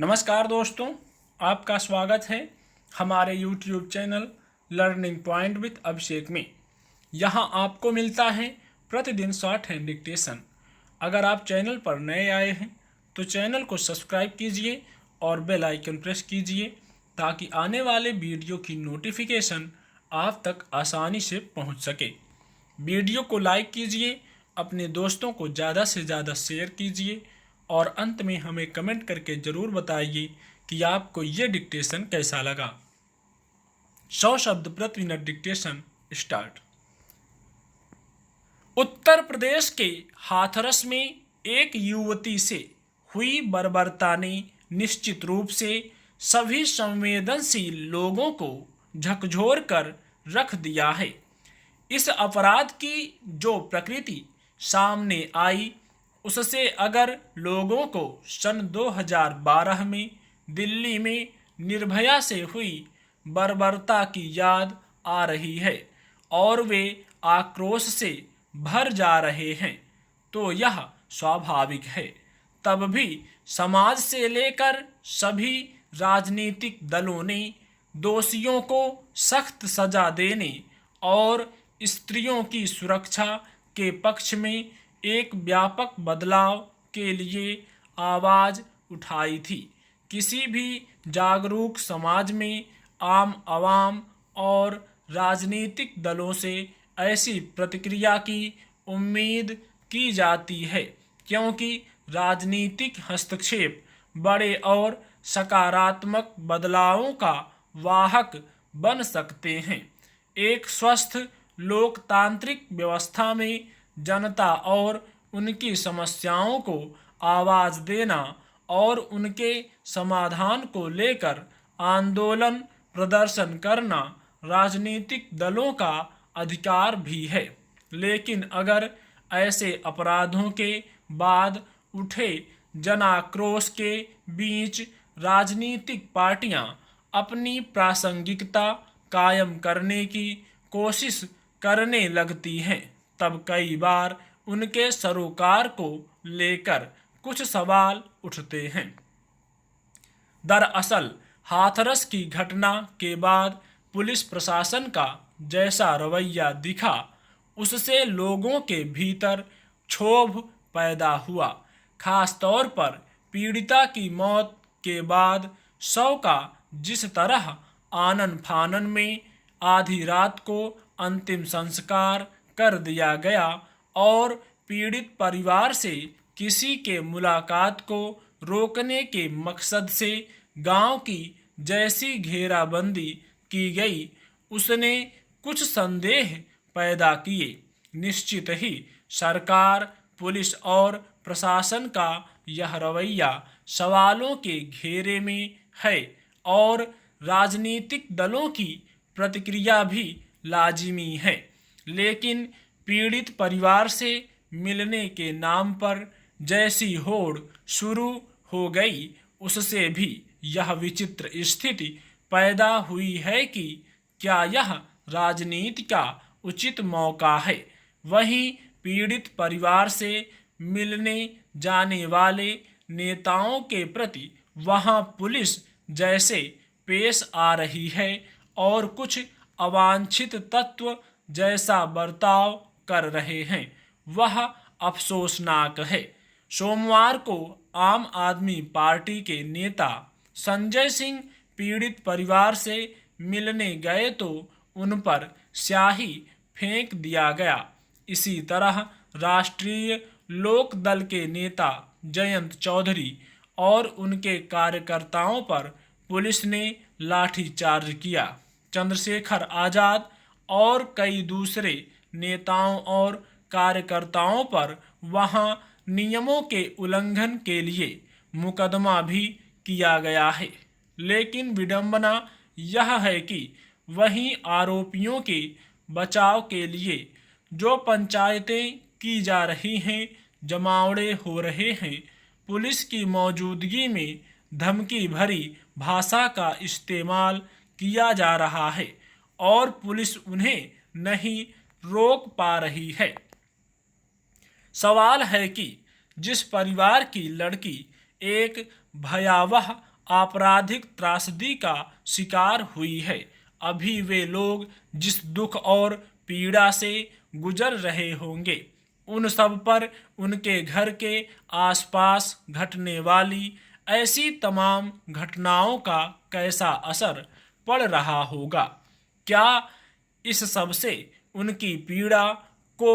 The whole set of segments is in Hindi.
नमस्कार दोस्तों, आपका स्वागत है हमारे YouTube channel learning point with Abhishek में। यहाँ आपको मिलता है प्रतिदिन शॉर्ट हैंड डिक्टेशन। अगर आप चैनल पर नए आए हैं तो चैनल को सब्सक्राइब कीजिए और बेल आइकन प्रेस कीजिए ताकि आने वाले वीडियो की नोटिफिकेशन आप तक आसानी से पहुँच सके। वीडियो को लाइक कीजिए, अपने दोस्तों को ज़्यादा से ज़्यादा शेयर कीजिए और अंत में हमें कमेंट करके ज़रूर बताइए कि आपको ये डिक्टेशन कैसा लगा। 100 शब्द प्रति minute dictation start. Uttar Pradesh के हाथरस में एक युवती से हुई बर्बरता ने निश्चित रूप से सभी संवेदनशील लोगों को झकझोर कर रख दिया है। इस अपराध की जो प्रकृति सामने आई उससे अगर लोगों को सन 2012 में दिल्ली में निर्भया से हुई बर्बरता की याद आ रही है और वे आक्रोश से भर जा रहे हैं तो यह स्वाभाविक है। तब भी समाज से लेकर सभी राजनीतिक दलों ने दोषियों को सख्त सजा देने और स्त्रियों की सुरक्षा के पक्ष में एक व्यापक बदलाव के लिए आवाज़ उठाई थी। किसी भी जागरूक समाज में आम आवाम और राजनीतिक दलों से ऐसी प्रतिक्रिया की उम्मीद की जाती है क्योंकि राजनीतिक हस्तक्षेप बड़े और सकारात्मक बदलावों का वाहक बन सकते हैं। एक स्वस्थ लोकतांत्रिक व्यवस्था में जनता और उनकी समस्याओं को आवाज़ देना और उनके समाधान को लेकर आंदोलन प्रदर्शन करना राजनीतिक दलों का अधिकार भी है। लेकिन अगर ऐसे अपराधों के बाद उठे जनाक्रोश के बीच राजनीतिक पार्टियां अपनी प्रासंगिकता कायम करने की कोशिश करने लगती हैं तब कई बार उनके सरोकार को लेकर कुछ सवाल उठते हैं। दरअसल हाथरस की घटना के बाद पुलिस प्रशासन का जैसा रवैया दिखा उससे लोगों के भीतर क्षोभ पैदा हुआ। खास तौर पर पीड़िता की मौत के बाद शव का जिस तरह आनन फानन में आधी रात को अंतिम संस्कार कर दिया गया और पीड़ित परिवार से किसी के मुलाकात को रोकने के मकसद से गांव की जैसी घेराबंदी की गई उसने कुछ संदेह पैदा किए। निश्चित ही सरकार, पुलिस और प्रशासन का यह रवैया सवालों के घेरे में है और राजनीतिक दलों की प्रतिक्रिया भी लाजिमी है। लेकिन पीड़ित परिवार से मिलने के नाम पर जैसी होड़ शुरू हो गई उससे भी यह विचित्र स्थिति पैदा हुई है कि क्या यह राजनीति का उचित मौका है। वहीं पीड़ित परिवार से मिलने जाने वाले नेताओं के प्रति वहां पुलिस जैसे पेश आ रही है और कुछ अवांछित तत्व जैसा बर्ताव कर रहे हैं वह अफसोसनाक है। सोमवार को आम आदमी पार्टी के नेता संजय सिंह पीड़ित परिवार से मिलने गए तो उन पर स्याही फेंक दिया गया। इसी तरह राष्ट्रीय लोक दल के नेता जयंत चौधरी और उनके कार्यकर्ताओं पर पुलिस ने लाठीचार्ज किया। चंद्रशेखर आज़ाद और कई दूसरे नेताओं और कार्यकर्ताओं पर वहां नियमों के उल्लंघन के लिए मुकदमा भी किया गया है। लेकिन विडंबना यह है कि वहीं आरोपियों के बचाव के लिए जो पंचायतें की जा रही हैं, जमावड़े हो रहे हैं, पुलिस की मौजूदगी में धमकी भरी भाषा का इस्तेमाल किया जा रहा है और पुलिस उन्हें नहीं रोक पा रही है। सवाल है कि जिस परिवार की लड़की एक भयावह आपराधिक त्रासदी का शिकार हुई है। अभी वे लोग जिस दुख और पीड़ा से गुजर रहे होंगे, उन सब पर उनके घर के आसपास घटने वाली ऐसी तमाम घटनाओं का कैसा असर पड़ रहा होगा। क्या इस सब से उनकी पीड़ा को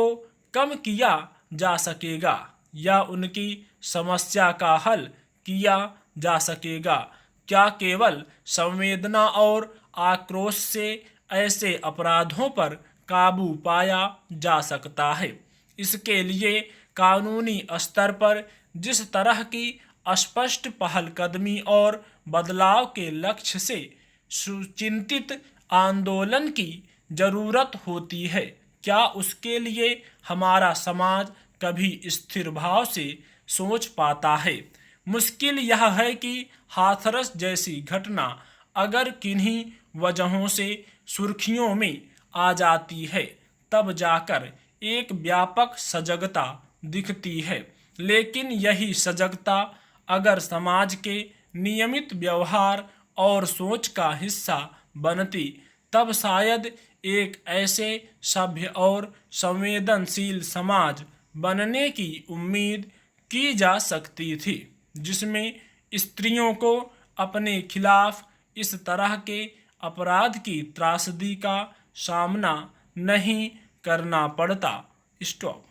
कम किया जा सकेगा या उनकी समस्या का हल किया जा सकेगा? क्या केवल संवेदना और आक्रोश से ऐसे अपराधों पर काबू पाया जा सकता है? इसके लिए कानूनी स्तर पर जिस तरह की स्पष्ट पहलकदमी और बदलाव के लक्ष्य से सुचिंतित आंदोलन की जरूरत होती है, क्या उसके लिए हमारा समाज कभी स्थिर भाव से सोच पाता है? मुश्किल यह है कि हाथरस जैसी घटना अगर किन्हीं वजहों से सुर्खियों में आ जाती है, तब जाकर एक व्यापक सजगता दिखती है। लेकिन यही सजगता अगर समाज के नियमित व्यवहार और सोच का हिस्सा बनती, तब शायद एक ऐसे सभ्य और संवेदनशील समाज बनने की उम्मीद की जा सकती थी, जिसमें स्त्रियों को अपने खिलाफ इस तरह के अपराध की त्रासदी का सामना नहीं करना पड़ता। स्टॉप।